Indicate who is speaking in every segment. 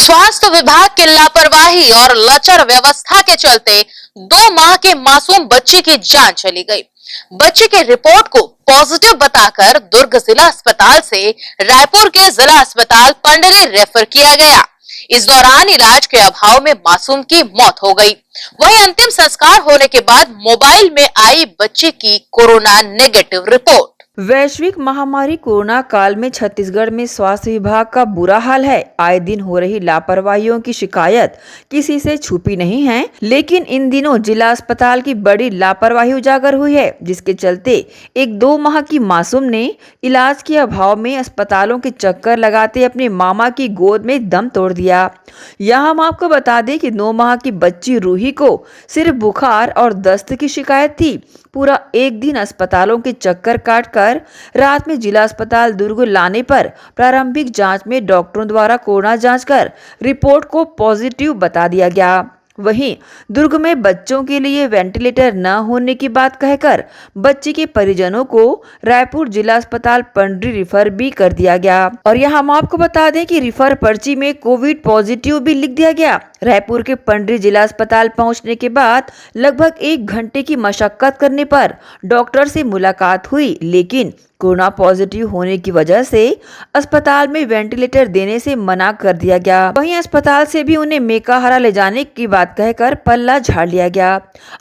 Speaker 1: स्वास्थ्य विभाग की लापरवाही और लचर व्यवस्था के चलते 2 माह के मासूम बच्चे की जान चली गई। बच्चे के रिपोर्ट को पॉजिटिव बताकर दुर्ग जिला अस्पताल से रायपुर के जिला अस्पताल पंडरी रेफर किया गया। इस दौरान इलाज के अभाव में मासूम की मौत हो गई। वहीं अंतिम संस्कार होने के बाद मोबाइल में आई बच्चे की कोरोना नेगेटिव रिपोर्ट।
Speaker 2: वैश्विक महामारी कोरोना काल में छत्तीसगढ़ में स्वास्थ्य विभाग का बुरा हाल है। आए दिन हो रही लापरवाहियों की शिकायत किसी से छुपी नहीं है, लेकिन इन दिनों जिला अस्पताल की बड़ी लापरवाही उजागर हुई है, जिसके चलते एक 2 माह की मासूम ने इलाज के अभाव में अस्पतालों के चक्कर लगाते अपने मामा की गोद में दम तोड़ दिया। यहाँ हम आपको बता दें कि 9 माह की बच्ची रूही को सिर्फ बुखार और दस्त की शिकायत थी। पूरा एक दिन अस्पतालों के चक्कर काटकर रात में जिला अस्पताल दुर्ग लाने पर प्रारंभिक जांच में डॉक्टरों द्वारा कोरोना जांच कर रिपोर्ट को पॉजिटिव बता दिया गया। वहीं दुर्ग में बच्चों के लिए वेंटिलेटर न होने की बात कहकर बच्ची के परिजनों को रायपुर जिला अस्पताल पंडरी रिफर भी कर दिया गया। और यहाँ हम आपको बता दें कि रिफर पर्ची में कोविड पॉजिटिव भी लिख दिया गया। रायपुर के पंडरी जिला अस्पताल पहुंचने के बाद लगभग 1 घंटे की मशक्कत करने पर डॉक्टर से मुलाकात हुई, लेकिन कोरोना पॉजिटिव होने की वजह से अस्पताल में वेंटिलेटर देने से मना कर दिया गया। वहीं अस्पताल से भी उन्हें मेकाहारा ले जाने की बात कहकर पल्ला झाड़ लिया गया।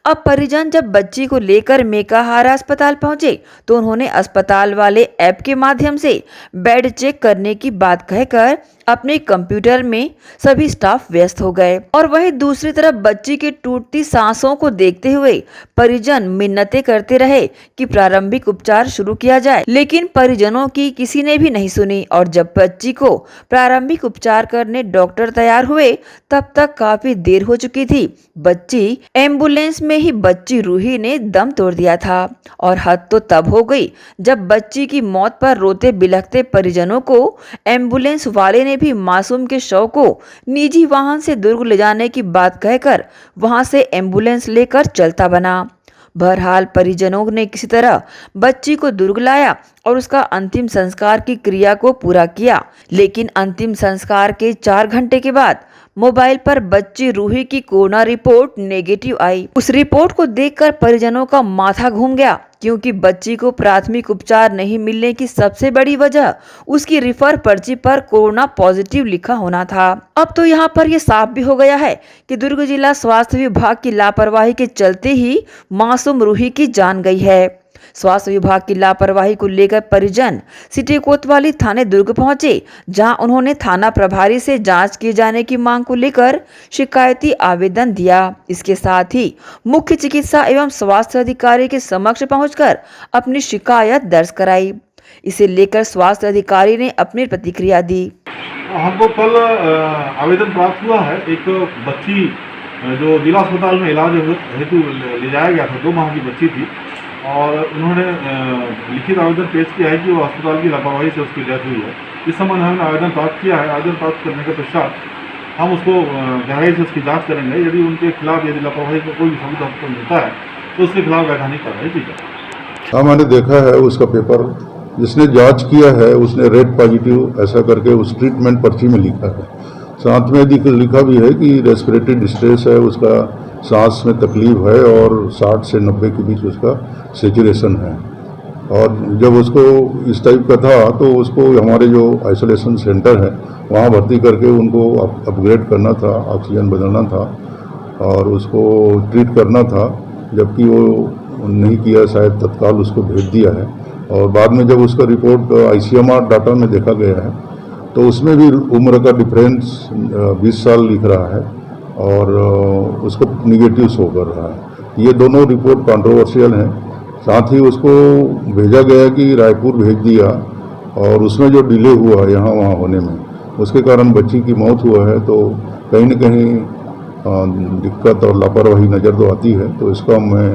Speaker 2: अब परिजन जब बच्ची को लेकर मेकाहारा अस्पताल पहुंचे तो उन्होंने अस्पताल वाले ऐप के माध्यम से बेड चेक करने की बात कहकर अपने कंप्यूटर में सभी स्टाफ व्यस्त हो गए। और वहीं दूसरी तरफ बच्ची की टूटती सांसों को देखते हुए परिजन मिन्नतें करते रहे कि प्रारंभिक उपचार शुरू किया जाए, लेकिन परिजनों की किसी ने भी नहीं सुनी। और जब बच्ची को प्रारंभिक उपचार करने डॉक्टर तैयार हुए तब तक काफी देर हो चुकी थी। बच्ची एम्बुलेंस में ही बच्ची रूही ने दम तोड़ दिया था। और हद तो तब हो गई जब बच्ची की मौत पर रोते बिलखते परिजनों को एम्बुलेंस वाले ने भी मासूम के शव को निजी वाहन से दुर्ग ले जाने की बात कहकर वहां से एम्बुलेंस लेकर चलता बना। बहरहाल परिजनों ने किसी तरह बच्ची को दुर्ग लाया और उसका अंतिम संस्कार की क्रिया को पूरा किया, लेकिन अंतिम संस्कार के 4 घंटे के बाद मोबाइल पर बच्ची रूही की कोरोना रिपोर्ट नेगेटिव आई। उस रिपोर्ट को देखकर परिजनों का माथा घूम गया, क्योंकि बच्ची को प्राथमिक उपचार नहीं मिलने की सबसे बड़ी वजह उसकी रिफर पर्ची पर कोरोना पॉजिटिव लिखा होना था। अब तो यहाँ पर यह साफ भी हो गया है कि दुर्ग जिला स्वास्थ्य विभाग की लापरवाही के चलते ही मासूम रूही की जान गई है। स्वास्थ्य विभाग की लापरवाही को लेकर परिजन सिटी कोतवाली थाने दुर्ग पहुंचे, जहां उन्होंने थाना प्रभारी से जांच किए जाने की मांग को लेकर शिकायती आवेदन दिया। इसके साथ ही मुख्य चिकित्सा एवं स्वास्थ्य अधिकारी के समक्ष पहुंचकर अपनी शिकायत दर्ज कराई। इसे लेकर स्वास्थ्य अधिकारी ने अपनी प्रतिक्रिया दी।
Speaker 3: हमको कल आवेदन प्राप्त हुआ है। एक बच्ची जो जिला अस्पताल में इलाज हेतु ले जाया गया था, 2 माह की बच्ची थी, और उन्होंने लिखित आवेदन पेश किया है कि वो अस्पताल की लापरवाही से उसकी डेथ हुई है। इस संबंध में हमने आवेदन प्राप्त किया है। आवेदन प्राप्त करने के पश्चात हम उसको गहराई से उसकी जांच करेंगे। यदि उनके खिलाफ यदि लापरवाही का कोई भी सबूत हमको मिलता है तो उसके खिलाफ वैधानिक कार्रवाई की जाए।
Speaker 4: हाँ, मैंने देखा है उसका पेपर। जिसने जांच किया है उसने रेड पॉजिटिव ऐसा करके उस ट्रीटमेंट पर्ची में लिखा है। साथ में लिखा भी है कि रेस्पिरेटरी डिस्ट्रेस है, उसका सांस में तकलीफ है और 60 से 90 के बीच उसका सेचुरेशन है। और जब उसको इस टाइप का था तो उसको हमारे जो आइसोलेशन सेंटर है वहाँ भर्ती करके उनको अपग्रेड करना था, ऑक्सीजन बदलना था और उसको ट्रीट करना था, जबकि वो नहीं किया। शायद तत्काल उसको भेज दिया है। और बाद में जब उसका रिपोर्ट ICMR डाटा में देखा गया है तो उसमें भी उम्र का डिफरेंस 20 साल लिख रहा है और उसको निगेटिव शो कर रहा है। ये दोनों रिपोर्ट कंट्रोवर्शियल हैं। साथ ही उसको भेजा गया कि रायपुर भेज दिया और उसमें जो डिले हुआ यहाँ वहाँ होने में उसके कारण बच्ची की मौत हुआ है। तो कहीं न कहीं दिक्कत और लापरवाही नज़र तो आती है। तो इसका मैं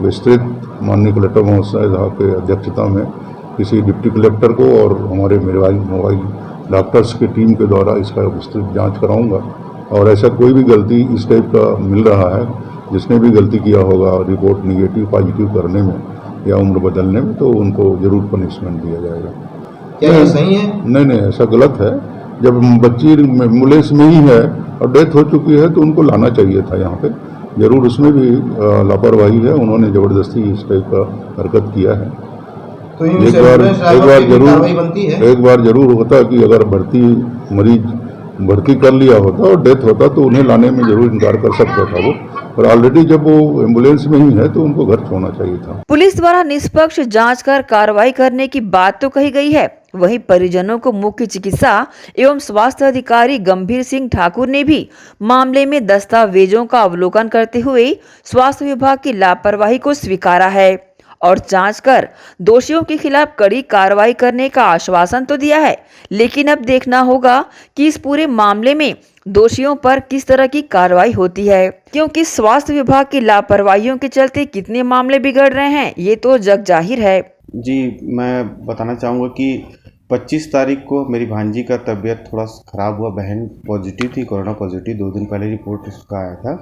Speaker 4: विस्तृत माननीय कलेक्टर महोदय साहब के अध्यक्षता में किसी डिप्टी कलेक्टर को और हमारे मोबाइल डॉक्टर्स की टीम के द्वारा इसका विस्तृत जाँच कराऊँगा। और ऐसा कोई भी गलती इस टाइप का मिल रहा है, जिसने भी गलती किया होगा रिपोर्ट निगेटिव पॉजिटिव करने में या उम्र बदलने में, तो उनको जरूर पनिशमेंट दिया जाएगा।
Speaker 5: क्या ये सही है?
Speaker 4: नहीं, ऐसा गलत है। जब बच्ची एम्बुलेंस में ही है और डेथ हो चुकी है तो उनको लाना चाहिए था यहाँ पे। जरूर उसमें भी लापरवाही है, उन्होंने ज़बरदस्ती इस टाइप का हरकत किया है।
Speaker 5: तो
Speaker 4: एक बार जरूर होता कि अगर मरीज भर्ती कर लिया होता और डेथ होता तो उन्हें लाने में जरूर इनकार कर सकता था वो, पर ऑलरेडी जब वो एम्बुलेंस में ही है तो उनको घर छोड़ना चाहिए था।
Speaker 2: पुलिस द्वारा निष्पक्ष जांच कर कार्रवाई करने की बात तो कही गई है, वहीं परिजनों को मुख्य चिकित्सा एवं स्वास्थ्य अधिकारी गंभीर सिंह ठाकुर ने भी मामले में दस्तावेजों का अवलोकन करते हुए स्वास्थ्य विभाग की लापरवाही को स्वीकारा है और जांच कर दोषियों के खिलाफ कड़ी कार्रवाई करने का आश्वासन तो दिया है। लेकिन अब देखना होगा कि इस पूरे मामले में दोषियों पर किस तरह की कार्रवाई होती है, क्योंकि स्वास्थ्य विभाग की लापरवाहियों के चलते कितने मामले बिगड़ रहे हैं ये तो जग जाहिर है।
Speaker 5: जी, मैं बताना चाहूँगा कि 25 तारीख को मेरी भांजी का तबीयत थोड़ा ख़राब हुआ। बहन पॉजिटिव थी, कोरोना पॉजिटिव। 2 दिन पहले रिपोर्ट उसका आया था,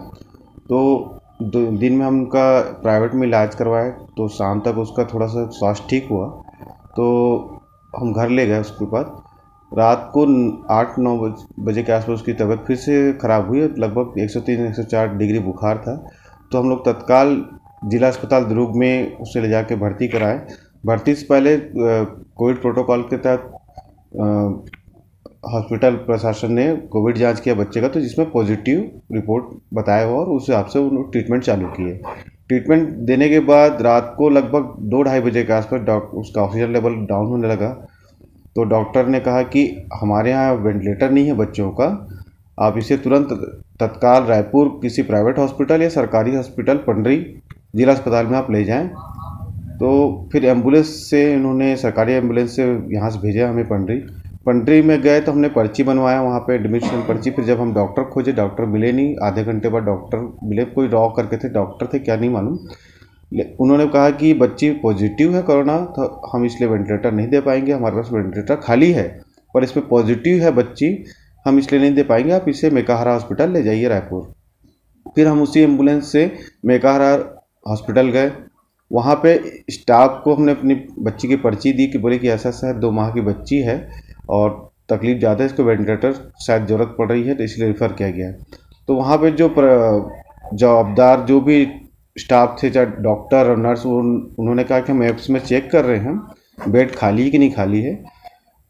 Speaker 5: तो 2 दिन में हम उनका प्राइवेट में इलाज करवाए, तो शाम तक उसका थोड़ा सा स्वास्थ्य ठीक हुआ, तो हम घर ले गए। उसके बाद रात को 8-9 बजे के आसपास उसकी तबीयत फिर से ख़राब हुई। लगभग 103-104 डिग्री बुखार था, तो हम लोग तत्काल जिला अस्पताल दुर्ग में उसे ले जाके भर्ती कराए। भर्ती से पहले कोविड प्रोटोकॉल के तहत हॉस्पिटल प्रशासन ने कोविड जांच किया बच्चे का, तो जिसमें पॉजिटिव रिपोर्ट बताया हुआ और उस हिसाब से उन्होंने ट्रीटमेंट चालू किए। ट्रीटमेंट देने के बाद रात को लगभग 2-2:30 बजे के आसपास उसका ऑक्सीजन लेवल डाउन होने लगा, तो डॉक्टर ने कहा कि हमारे यहाँ वेंटिलेटर नहीं है बच्चों का, आप इसे तुरंत तत्काल रायपुर किसी प्राइवेट हॉस्पिटल या सरकारी हॉस्पिटल पंडरी जिला अस्पताल में आप ले जाएं। तो फिर एम्बुलेंस से इन्होंने सरकारी एम्बुलेंस से यहाँ से भेजा हमें पंडरी में गए, तो हमने पर्ची बनवाया वहाँ पे एडमिशन पर्ची। फिर जब हम डॉक्टर खोजे, डॉक्टर मिले नहीं। आधे घंटे बाद डॉक्टर मिले, कोई रॉ करके थे, डॉक्टर थे क्या नहीं मालूम। उन्होंने कहा कि बच्ची पॉजिटिव है कोरोना, तो हम इसलिए वेंटिलेटर नहीं दे पाएंगे, हमारे पास वेंटिलेटर खाली है पर इसमें पॉजिटिव है बच्ची, हम इसलिए नहीं दे पाएंगे, आप इसे मेकाहारा हॉस्पिटल ले जाइए रायपुर। फिर हम उसी एम्बुलेंस से मेकाहारा हॉस्पिटल गए। वहाँ पे स्टाफ को हमने अपनी बच्ची की पर्ची दी कि बोले कि ऐसा है 2 माह की बच्ची है और तकलीफ़ ज़्यादा है, इसको वेंटिलेटर शायद ज़रूरत पड़ रही है, तो इसलिए रेफ़र किया गया। तो वहाँ पे जो जवाबदार जो भी स्टाफ थे, चाहे डॉक्टर और नर्स, उन्होंने कहा कि हम ऐप्स में चेक कर रहे हैं बेड खाली है कि नहीं खाली है।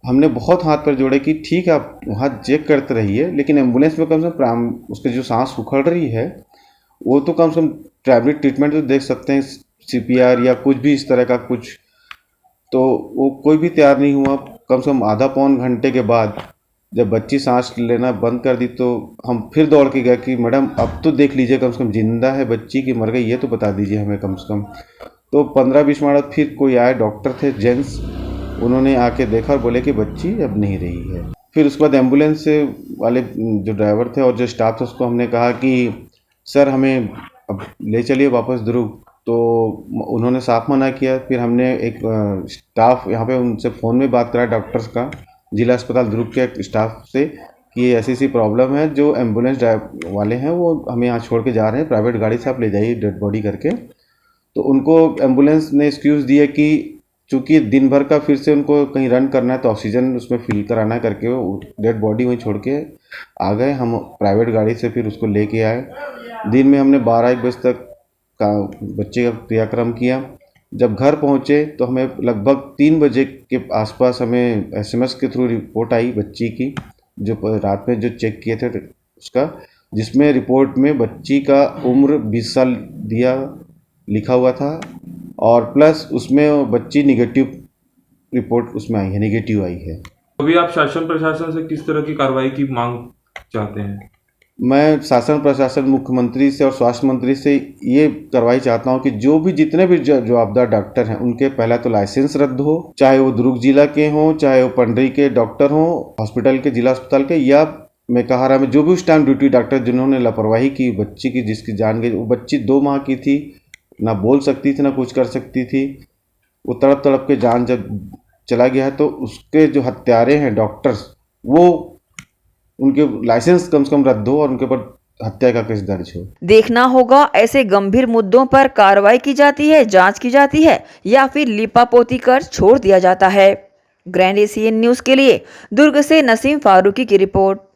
Speaker 5: हमने बहुत हाथ पर जोड़े कि ठीक है आप वहाँ चेक करते रहिए, लेकिन एम्बुलेंस में कम से कम उसके जो सांस उखड़ रही है वो तो कम से कम प्राइमरी ट्रीटमेंट तो देख सकते हैं, CPR या कुछ भी इस तरह का कुछ, तो वो कोई भी तैयार नहीं हुआ। कम से कम आधा पौन घंटे के बाद जब बच्ची सांस लेना बंद कर दी, तो हम फिर दौड़ के गए कि मैडम अब तो देख लीजिए, कम से कम जिंदा है बच्ची की मर गई ये तो बता दीजिए हमें कम से कम। तो 15-20 मिनट फिर कोई आए, डॉक्टर थे जेंट्स, उन्होंने आके देखा और बोले कि बच्ची अब नहीं रही है। फिर उसके बाद एम्बुलेंस से वाले जो ड्राइवर थे और जो स्टाफ था उसको हमने कहा कि सर हमें अब ले चलिए वापस दुर्ग, तो उन्होंने साफ मना किया। फिर हमने एक स्टाफ यहाँ पे उनसे फ़ोन में बात कराया, डॉक्टर्स का, जिला अस्पताल दुर्ग के स्टाफ से कि ऐसी प्रॉब्लम है, जो एम्बुलेंस वाले हैं वो हमें यहाँ छोड़ के जा रहे हैं, प्राइवेट गाड़ी से आप ले जाइए डेड बॉडी करके। तो उनको एम्बुलेंस ने एक्सक्यूज़ दिया कि चूँकि दिन भर का फिर से उनको कहीं रन करना है तो ऑक्सीजन उसमें फिल कराना है करके, वो डेड बॉडी वहीं छोड़ के आ गए। हम प्राइवेट गाड़ी से फिर उसको लेके आए। दिन में हमने 12-1 बजे तक का बच्चे का क्रियाक्रम किया। जब घर पहुंचे तो हमें लगभग 3 बजे के आसपास हमें SMS के थ्रू रिपोर्ट आई बच्ची की, जो रात में जो चेक किए थे उसका, जिसमें रिपोर्ट में बच्ची का उम्र 20 साल दिया लिखा हुआ था और प्लस उसमें बच्ची निगेटिव रिपोर्ट उसमें आई है, निगेटिव आई है।
Speaker 6: अभी आप शासन प्रशासन से किस तरह की कार्रवाई की मांग चाहते हैं?
Speaker 5: मैं शासन प्रशासन, मुख्यमंत्री से और स्वास्थ्य मंत्री से ये कार्रवाई चाहता हूँ कि जो भी जितने भी जवाबदार डॉक्टर हैं उनके पहला तो लाइसेंस रद्द हो, चाहे वो दुर्ग जिला के हों, चाहे वो पंडरी के डॉक्टर हों, हॉस्पिटल के, जिला अस्पताल के, या मेकाहारा में जो भी उस टाइम ड्यूटी डॉक्टर जिन्होंने लापरवाही की बच्ची की, जिसकी जान गई। वो बच्ची 2 माह की थी, ना बोल सकती थी ना कुछ कर सकती थी, वो तड़प तड़प के जान जब चला गया है, तो उसके जो हत्यारे हैं डॉक्टर्स, वो उनके लाइसेंस कम से कम रद्द हो और उनके ऊपर हत्या का केस दर्ज हो।
Speaker 2: देखना होगा ऐसे गंभीर मुद्दों पर कार्रवाई की जाती है, जांच की जाती है या फिर लिपापोती कर छोड़ दिया जाता है। ग्रैंड एशियन न्यूज के लिए दुर्ग से नसीम फारूकी की रिपोर्ट।